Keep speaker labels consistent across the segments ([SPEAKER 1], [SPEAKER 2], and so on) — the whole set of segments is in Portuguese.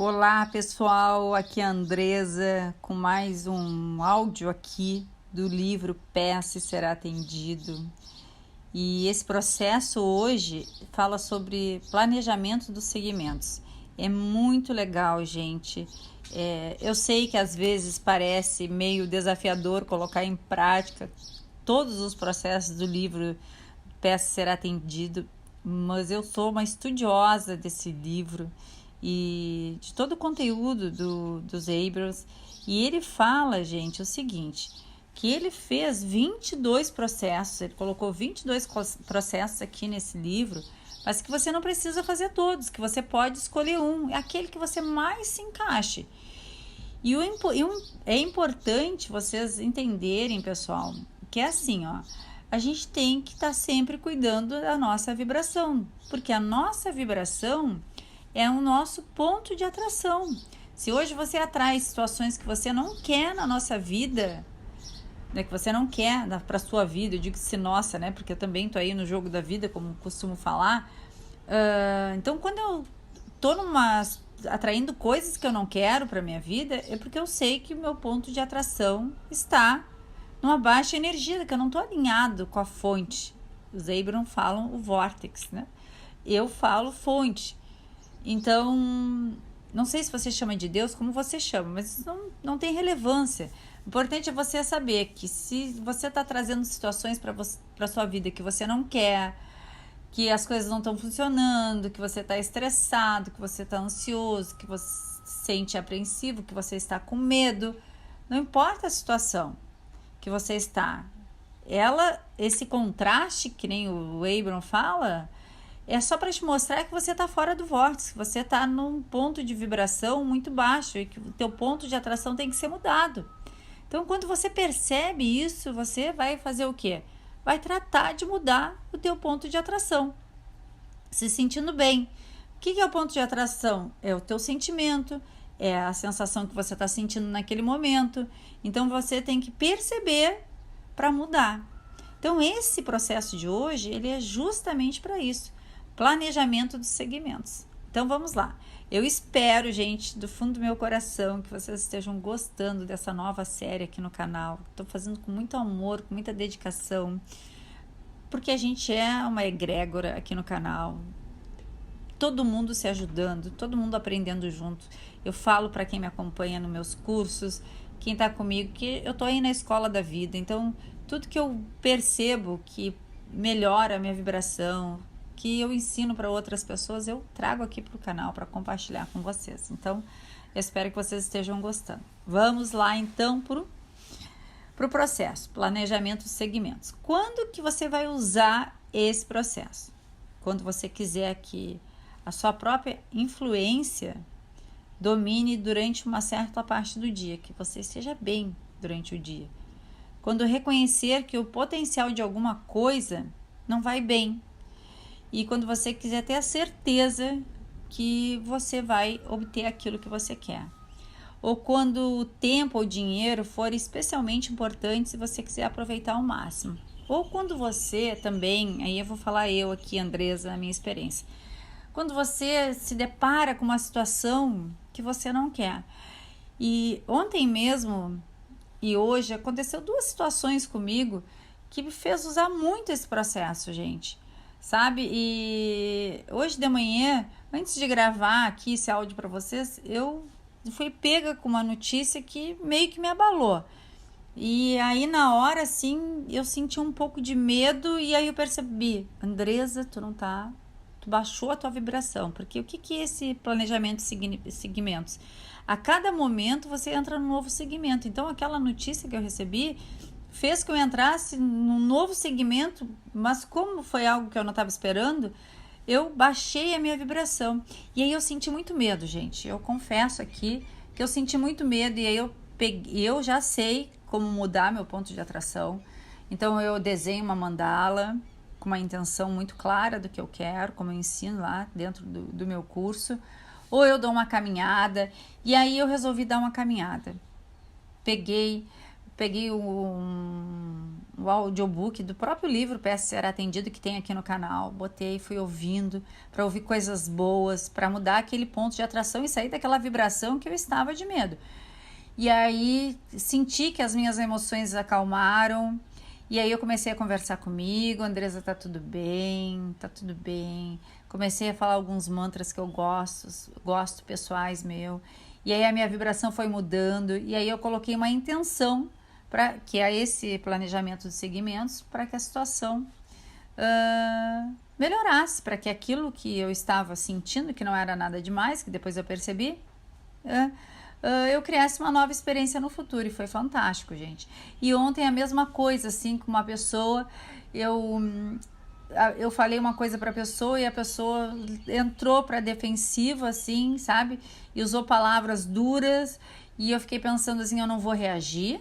[SPEAKER 1] Olá pessoal, aqui é a Andresa com mais um áudio aqui do livro Peça e Será Atendido. E esse processo hoje fala sobre planejamento dos segmentos. É muito legal, gente. Eu sei que às vezes parece meio desafiador colocar em prática todos os processos do livro Peça e Será Atendido, mas eu sou uma estudiosa desse livro e de todo o conteúdo dos Abrams, e ele fala, gente, o seguinte, que ele fez 22 processos, ele colocou 22 processos aqui nesse livro, mas que você não precisa fazer todos, que você pode escolher um, é aquele que você mais se encaixe. E é importante vocês entenderem, pessoal, que é assim, ó, a gente tem que estar sempre cuidando da nossa vibração, porque a nossa vibração é o nosso ponto de atração. Se hoje você atrai situações que você não quer na nossa vida, né, que você não quer para a sua vida, eu digo se nossa, né, porque eu também estou aí no jogo da vida, como costumo falar. Então, quando eu estou atraindo coisas que eu não quero para minha vida, é porque eu sei que o meu ponto de atração está numa baixa energia, que eu não estou alinhado com a fonte. Os Abrams falam o vórtex, né? Eu falo fonte. Então, não sei se você chama de Deus, como você chama, mas não tem relevância. O importante é você saber que se você está trazendo situações para a sua vida que você não quer, que as coisas não estão funcionando, que você está estressado, que você está ansioso, que você se sente apreensivo, que você está com medo, não importa a situação que você está. Esse contraste, que nem o Abrams fala, é só para te mostrar que você está fora do vórtice, que você está num ponto de vibração muito baixo e que o teu ponto de atração tem que ser mudado. Então, quando você percebe isso, você vai fazer o quê? Vai tratar de mudar o teu ponto de atração, se sentindo bem. O que é o ponto de atração? É o teu sentimento, é a sensação que você está sentindo naquele momento. Então, você tem que perceber para mudar. Então, esse processo de hoje, ele é justamente para isso. Planejamento dos segmentos. Então vamos lá. Eu espero, gente, do fundo do meu coração, que vocês estejam gostando dessa nova série aqui no canal. Estou fazendo com muito amor, com muita dedicação, porque a gente é uma egrégora aqui no canal. Todo mundo se ajudando, todo mundo aprendendo junto. Eu falo para quem me acompanha nos meus cursos, quem está comigo, que eu estou aí na escola da vida. Então, tudo que eu percebo que melhora a minha vibração, que eu ensino para outras pessoas, eu trago aqui para o canal para compartilhar com vocês. Então, eu espero que vocês estejam gostando. Vamos lá, então, para o processo, planejamento de segmentos. Quando que você vai usar esse processo? Quando você quiser que a sua própria influência domine durante uma certa parte do dia, que você esteja bem durante o dia. Quando reconhecer que o potencial de alguma coisa não vai bem, e quando você quiser ter a certeza que você vai obter aquilo que você quer. Ou quando o tempo ou o dinheiro for especialmente importante, se você quiser aproveitar ao máximo. Ou quando você também, aí eu vou falar eu aqui, Andresa, a minha experiência. Quando você se depara com uma situação que você não quer. E ontem mesmo e hoje aconteceu 2 situações comigo que me fez usar muito esse processo, gente. Sabe? E hoje de manhã, antes de gravar aqui esse áudio para vocês, eu fui pega com uma notícia que meio que me abalou. E aí na hora, assim, eu senti um pouco de medo e aí eu percebi, Andresa, tu baixou a tua vibração, porque o que é esse planejamento de segmentos? A cada momento você entra num novo segmento. Então aquela notícia que eu recebi fez que eu entrasse num novo segmento, mas como foi algo que eu não estava esperando, eu baixei a minha vibração. E aí eu senti muito medo, gente. Eu confesso aqui que eu senti muito medo e aí eu já sei como mudar meu ponto de atração. Então eu desenho uma mandala com uma intenção muito clara do que eu quero, como eu ensino lá dentro do meu curso. Ou eu dou uma caminhada, e aí eu resolvi dar uma caminhada. Peguei o audiobook do próprio livro Peça Ser Atendido que tem aqui no canal. Botei, fui ouvindo para ouvir coisas boas, para mudar aquele ponto de atração e sair daquela vibração que eu estava de medo. E aí senti que as minhas emoções acalmaram. E aí eu comecei a conversar comigo, Andresa, tá tudo bem, tá tudo bem. Comecei a falar alguns mantras que eu gosto pessoais meu. E aí a minha vibração foi mudando. E aí eu coloquei uma intenção, que é esse planejamento de segmentos, para que a situação melhorasse, para que aquilo que eu estava sentindo, que não era nada demais, que depois eu percebi, eu criasse uma nova experiência no futuro. E foi fantástico, gente. E ontem a mesma coisa, assim, com uma pessoa, eu falei uma coisa para a pessoa e a pessoa entrou para defensiva, assim, sabe? E usou palavras duras e eu fiquei pensando assim, eu não vou reagir,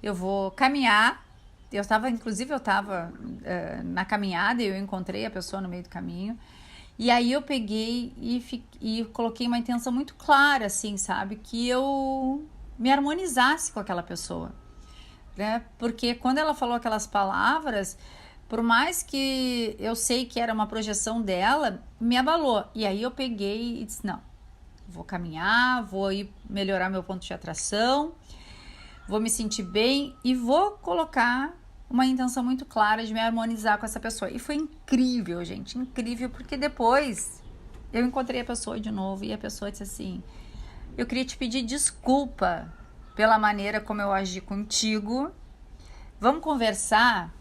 [SPEAKER 1] eu vou caminhar. Eu estava na caminhada e eu encontrei a pessoa no meio do caminho. E aí eu peguei e coloquei uma intenção muito clara, assim, sabe? Que eu me harmonizasse com aquela pessoa, né? Porque quando ela falou aquelas palavras, por mais que eu sei que era uma projeção dela, me abalou. E aí eu peguei e disse, não, vou caminhar, vou ir melhorar meu ponto de atração, vou me sentir bem e vou colocar uma intenção muito clara de me harmonizar com essa pessoa. E foi incrível, gente, incrível, porque depois eu encontrei a pessoa de novo e a pessoa disse assim, eu queria te pedir desculpa pela maneira como eu agi contigo, vamos conversar.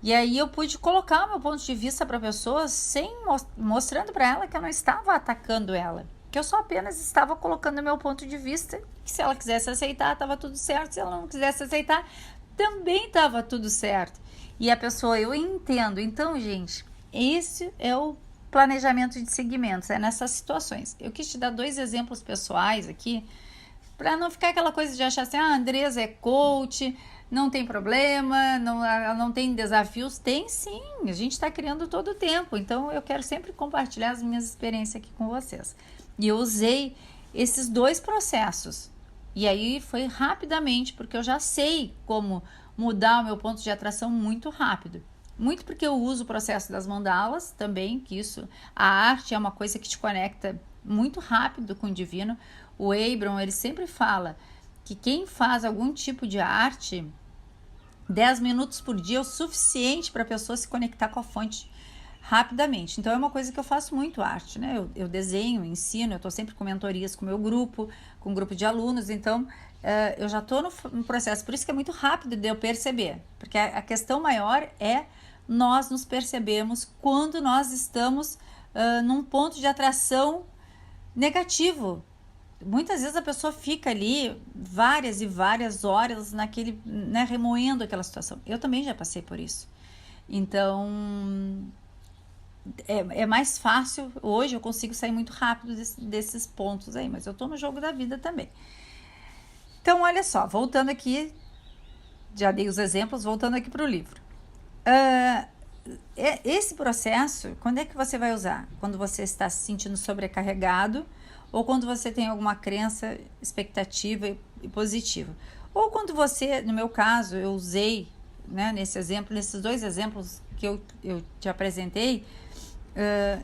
[SPEAKER 1] E aí eu pude colocar o meu ponto de vista para a pessoa, mostrando para ela que eu não estava atacando ela, que eu só apenas estava colocando o meu ponto de vista, que se ela quisesse aceitar, estava tudo certo, se ela não quisesse aceitar, também estava tudo certo. E a pessoa, eu entendo. Então, gente, esse é o planejamento de segmentos, é nessas situações. Eu quis te dar 2 exemplos pessoais aqui, para não ficar aquela coisa de achar assim, a Andresa é coach, não tem problema, não tem desafios. Tem sim, a gente está criando todo o tempo. Então, eu quero sempre compartilhar as minhas experiências aqui com vocês. E eu usei esses 2 processos. E aí foi rapidamente, porque eu já sei como mudar o meu ponto de atração muito rápido. Muito porque eu uso o processo das mandalas também, que a arte é uma coisa que te conecta muito rápido com o divino. O Abraham, ele sempre fala que quem faz algum tipo de arte, 10 minutos por dia é o suficiente para a pessoa se conectar com a fonte rapidamente. Então é uma coisa que eu faço muito arte, né? Eu desenho, ensino, eu estou sempre com mentorias com o meu grupo, com um grupo de alunos, então eu já estou no processo, por isso que é muito rápido de eu perceber, porque a questão maior é nós nos percebemos quando nós estamos num ponto de atração negativo. Muitas vezes a pessoa fica ali várias e várias horas naquele, né, remoendo aquela situação. Eu também já passei por isso. Então é mais fácil, hoje eu consigo sair muito rápido desses pontos aí, mas eu tô no jogo da vida também. Então, olha só, voltando aqui, já dei os exemplos, voltando aqui para o livro. Esse processo, quando é que você vai usar? Quando você está se sentindo sobrecarregado ou quando você tem alguma crença, expectativa e positiva. Ou quando você, no meu caso, eu usei, né, nesses 2 exemplos que eu te apresentei,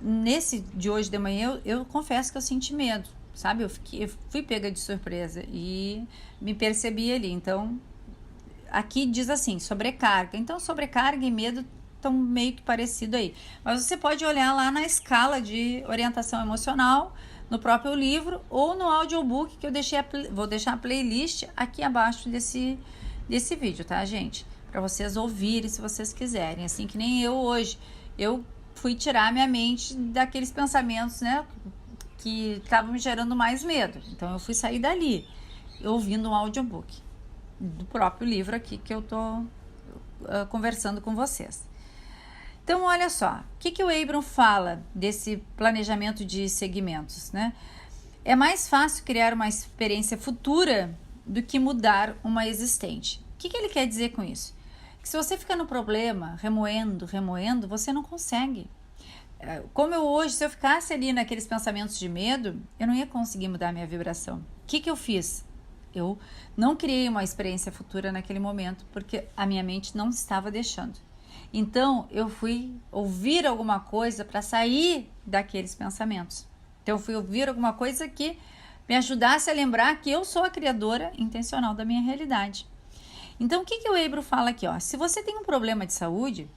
[SPEAKER 1] nesse de hoje de manhã, eu confesso que eu senti medo, sabe? Eu fui pega de surpresa e me percebi ali. Então, aqui diz assim, sobrecarga. Então, sobrecarga e medo estão meio que parecido aí. Mas você pode olhar lá na escala de orientação emocional, no próprio livro ou no audiobook que eu vou deixar a playlist aqui abaixo desse vídeo, tá, gente? Para vocês ouvirem se vocês quiserem. Assim que nem eu hoje. Eu fui tirar minha mente daqueles pensamentos, né, que estavam me gerando mais medo. Então eu fui sair dali, ouvindo um audiobook do próprio livro aqui que eu tô conversando com vocês. Então, olha só, o que o Abraham fala desse planejamento de segmentos, né? É mais fácil criar uma experiência futura do que mudar uma existente. O que ele quer dizer com isso? Que se você fica no problema, remoendo, você não consegue. Como se eu ficasse ali naqueles pensamentos de medo, eu não ia conseguir mudar a minha vibração. O que eu fiz? Eu não criei uma experiência futura naquele momento, porque a minha mente não estava deixando. Então, eu fui ouvir alguma coisa para sair daqueles pensamentos. Então, eu fui ouvir alguma coisa que me ajudasse a lembrar que eu sou a criadora intencional da minha realidade. Então, o que o Ebro fala aqui? Se você tem um problema de saúde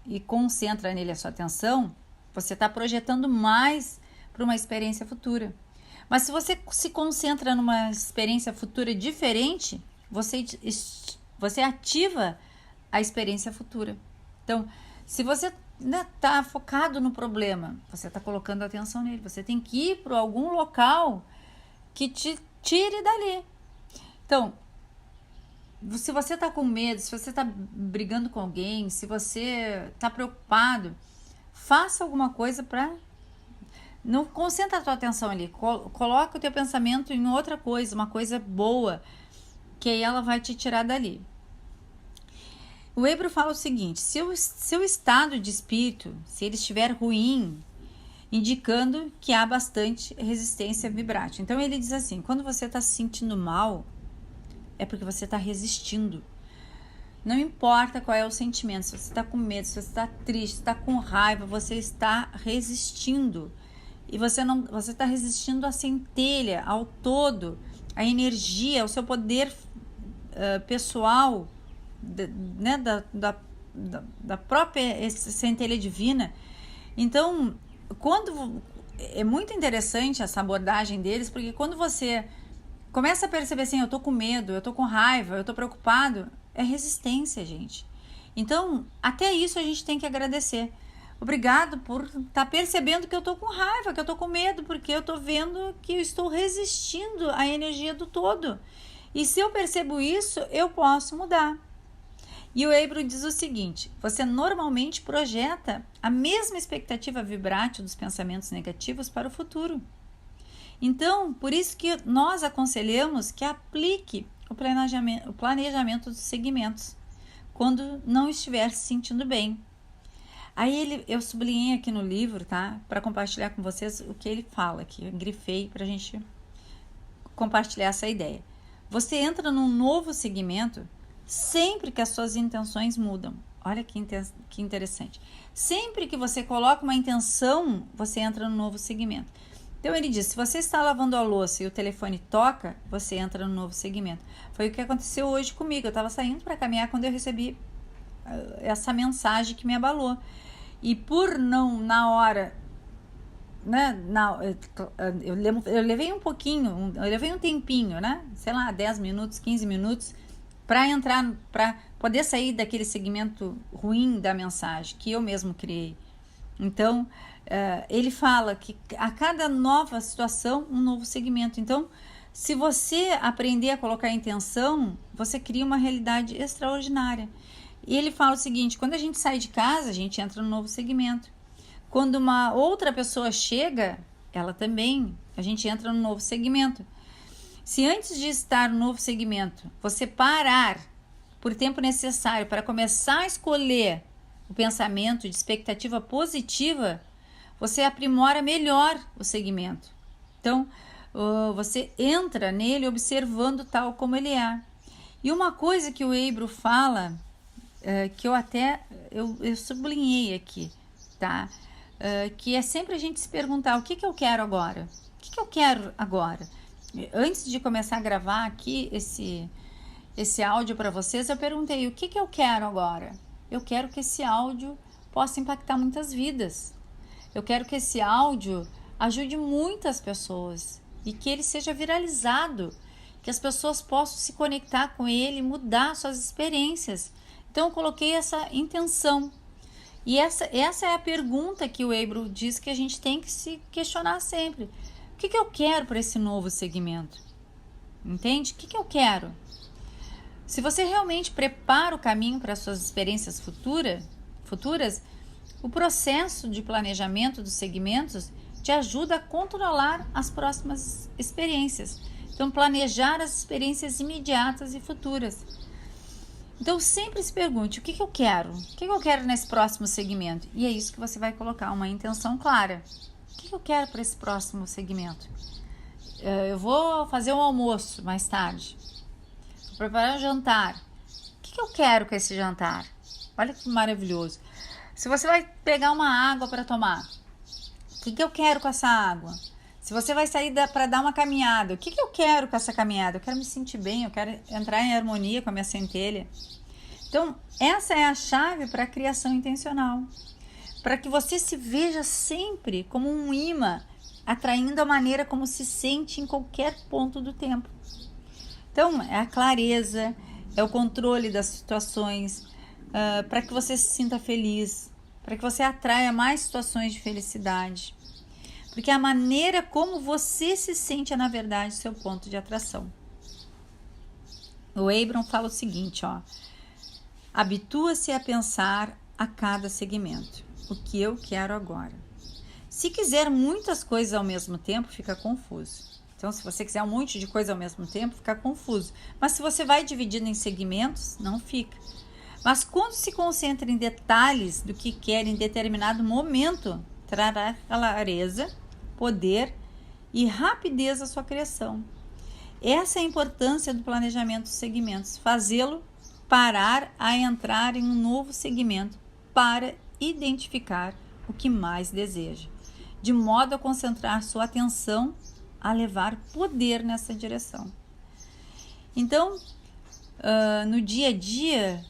[SPEAKER 1] e concentra nele a sua atenção, você está projetando mais para uma experiência futura. Mas se você se concentra numa experiência futura diferente, você ativa a experiência futura. Então, se você está focado no problema, você está colocando atenção nele, você tem que ir para algum local que te tire dali. Então, se você está com medo, se você está brigando com alguém, se você está preocupado, faça alguma coisa para... Não concentra a tua atenção ali, coloca o teu pensamento em outra coisa, uma coisa boa, que aí ela vai te tirar dali. O Ebro fala o seguinte: se o seu estado de espírito, se ele estiver ruim, indicando que há bastante resistência vibrátil. Então ele diz assim: quando você está se sentindo mal, é porque você está resistindo. Não importa qual é o sentimento, se você está com medo, se você está triste, se está com raiva, você está resistindo. E você está resistindo à centelha, ao todo, à energia, ao seu poder pessoal, né, da própria centelha divina. Então, é muito interessante essa abordagem deles, porque quando você começa a perceber assim, eu tô com medo, eu tô com raiva, eu tô preocupado, é resistência, gente. Então, até isso a gente tem que agradecer. Obrigado por estar percebendo que eu tô com raiva, que eu tô com medo, porque eu tô vendo que eu estou resistindo à energia do todo. E se eu percebo isso, eu posso mudar. E o Ebro diz o seguinte: você normalmente projeta a mesma expectativa vibrátil dos pensamentos negativos para o futuro. Então, por isso que nós aconselhamos que aplique o planejamento dos segmentos quando não estiver se sentindo bem. Aí eu sublinhei aqui no livro, tá? Para compartilhar com vocês o que ele fala aqui. Eu grifei para a gente compartilhar essa ideia. Você entra num novo segmento sempre que as suas intenções mudam. Olha que interessante. Sempre que você coloca uma intenção, você entra num novo segmento. Então ele diz: se você está lavando a louça e o telefone toca, você entra num novo segmento. Foi o que aconteceu hoje comigo. Eu estava saindo para caminhar quando eu recebi essa mensagem que me abalou. E por não, na hora, né, eu levei eu levei um tempinho, né, sei lá, 10 minutos, 15 minutos, para entrar, para poder sair daquele segmento ruim da mensagem que eu mesmo criei. Então, ele fala que a cada nova situação, um novo segmento. Então, se você aprender a colocar intenção, você cria uma realidade extraordinária. E ele fala o seguinte: quando a gente sai de casa, a gente entra no novo segmento. Quando uma outra pessoa chega, a gente entra no novo segmento. Se antes de estar no novo segmento, você parar por tempo necessário para começar a escolher o pensamento de expectativa positiva, você aprimora melhor o segmento. Então, você entra nele observando tal como ele é. E uma coisa que o Ebro fala, que eu sublinhei aqui, tá? Que é sempre a gente se perguntar: o que eu quero agora? O que eu quero agora? Antes de começar a gravar aqui esse áudio para vocês, eu perguntei: o que eu quero agora? Eu quero que esse áudio possa impactar muitas vidas. Eu quero que esse áudio ajude muitas pessoas e que ele seja viralizado, que as pessoas possam se conectar com ele e mudar suas experiências. Então, eu coloquei essa intenção. E essa é a pergunta que o Ebro diz que a gente tem que se questionar sempre. O que eu quero para esse novo segmento? Entende? O que eu quero? Se você realmente prepara o caminho para as suas experiências futuras, o processo de planejamento dos segmentos te ajuda a controlar as próximas experiências. Então, planejar as experiências imediatas e futuras. Então, sempre se pergunte: o que eu quero? O que eu quero nesse próximo segmento? E é isso que você vai colocar, uma intenção clara. O que eu quero para esse próximo segmento? eu vou fazer um almoço mais tarde, vou preparar um jantar. O que eu quero com esse jantar? Olha que maravilhoso. Se você vai pegar uma água para tomar, o que eu quero com essa água? Se você vai sair para dar uma caminhada, o que eu quero com essa caminhada? Eu quero me sentir bem, eu quero entrar em harmonia com a minha centelha. Então, essa é a chave para a criação intencional. Para que você se veja sempre como um imã, atraindo a maneira como se sente em qualquer ponto do tempo. Então, é a clareza, é o controle das situações, para que você se sinta feliz, para que você atraia mais situações de felicidade. Porque a maneira como você se sente é, na verdade, seu ponto de atração. O Abraham fala o seguinte, ó: habitua-se a pensar a cada segmento, o que eu quero agora. Se quiser muitas coisas ao mesmo tempo, fica confuso. Então, se você quiser um monte de coisa ao mesmo tempo, fica confuso. Mas se você vai dividindo em segmentos, não fica. Mas quando se concentra em detalhes do que quer em determinado momento, trará clareza, poder e rapidez à sua criação. Essa é a importância do planejamento dos segmentos, fazê-lo parar a entrar em um novo segmento para identificar o que mais deseja, de modo a concentrar sua atenção a levar poder nessa direção. Então, no dia a dia,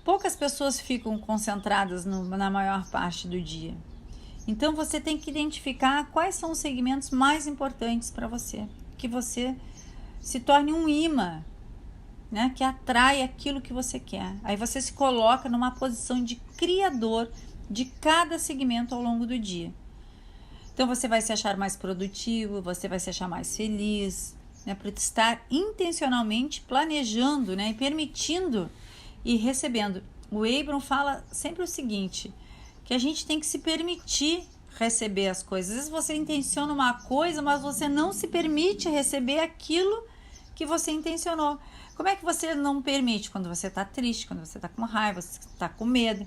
[SPEAKER 1] poucas pessoas ficam concentradas na maior parte do dia. Então, você tem que identificar quais são os segmentos mais importantes para você, que você se torne um imã, né, que atrai aquilo que você quer. Aí você se coloca numa posição de criador de cada segmento ao longo do dia. Então, você vai se achar mais produtivo, você vai se achar mais feliz, né, por estar intencionalmente planejando, né, e permitindo e recebendo. O Abraham fala sempre o seguinte, que a gente tem que se permitir receber as coisas. Às vezes você intenciona uma coisa, mas você não se permite receber aquilo que você intencionou. Como é que você não permite? Quando você está triste, quando você está com raiva, você está com medo.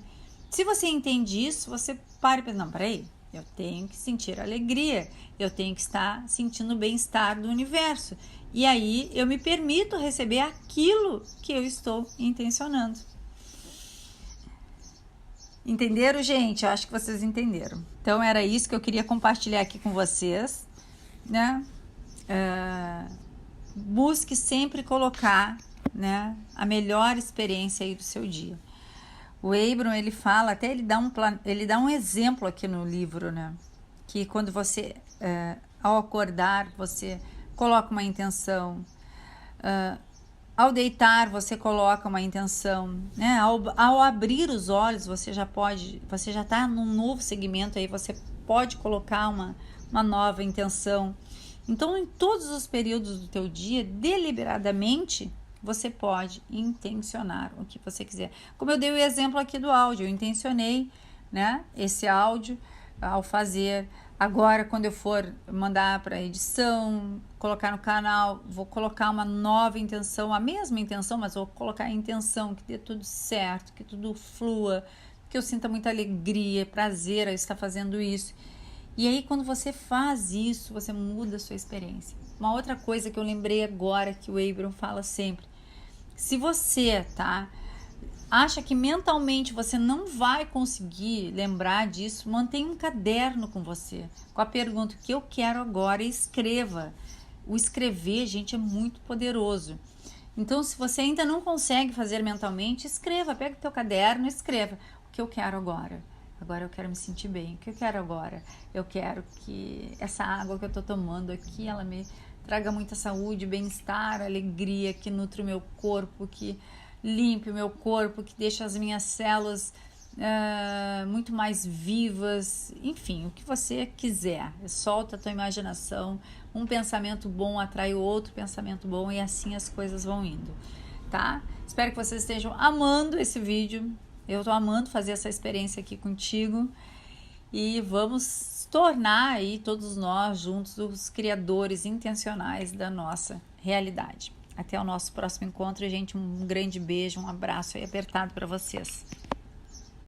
[SPEAKER 1] Se você entende isso, você para e pensa, não, peraí, eu tenho que sentir alegria, eu tenho que estar sentindo o bem-estar do universo. E aí eu me permito receber aquilo que eu estou intencionando. Entenderam, gente? Eu acho que vocês entenderam. Então, era isso que eu queria compartilhar aqui com vocês, né? Busque sempre colocar, né, a melhor experiência aí do seu dia. O Abraham, ele fala, até ele dá um exemplo aqui no livro, né? Que quando você, ao acordar, você coloca uma intenção, ao deitar, você coloca uma intenção, né? Ao abrir os olhos, você já está num novo segmento, aí você pode colocar uma nova intenção. Então, em todos os períodos do teu dia, deliberadamente, você pode intencionar o que você quiser. Como eu dei o exemplo aqui do áudio, eu intencionei, né, esse áudio ao fazer. Agora, quando eu for mandar para edição, colocar no canal, vou colocar uma nova intenção, a mesma intenção, mas vou colocar a intenção que dê tudo certo, que tudo flua, que eu sinta muita alegria, prazer a estar fazendo isso. E aí, quando você faz isso, você muda a sua experiência. Uma outra coisa que eu lembrei agora, que o Abraham fala sempre, se você, acha que mentalmente você não vai conseguir lembrar disso, mantenha um caderno com você, com a pergunta, o que eu quero agora, e escreva. O escrever, gente, é muito poderoso. Então, se você ainda não consegue fazer mentalmente, escreva, pega o teu caderno e escreva, o que eu quero agora. Agora eu quero me sentir bem. O que eu quero agora? Eu quero que essa água que eu estou tomando aqui, ela me traga muita saúde, bem-estar, alegria, que nutre o meu corpo, que limpe o meu corpo, que deixe as minhas células muito mais vivas. Enfim, o que você quiser. Solta a tua imaginação. Um pensamento bom atrai outro pensamento bom e assim as coisas vão indo, tá? Espero que vocês estejam amando esse vídeo. Eu estou amando fazer essa experiência aqui contigo e vamos tornar aí todos nós juntos os criadores intencionais da nossa realidade. Até o nosso próximo encontro, gente. Um grande beijo, um abraço aí apertado para vocês.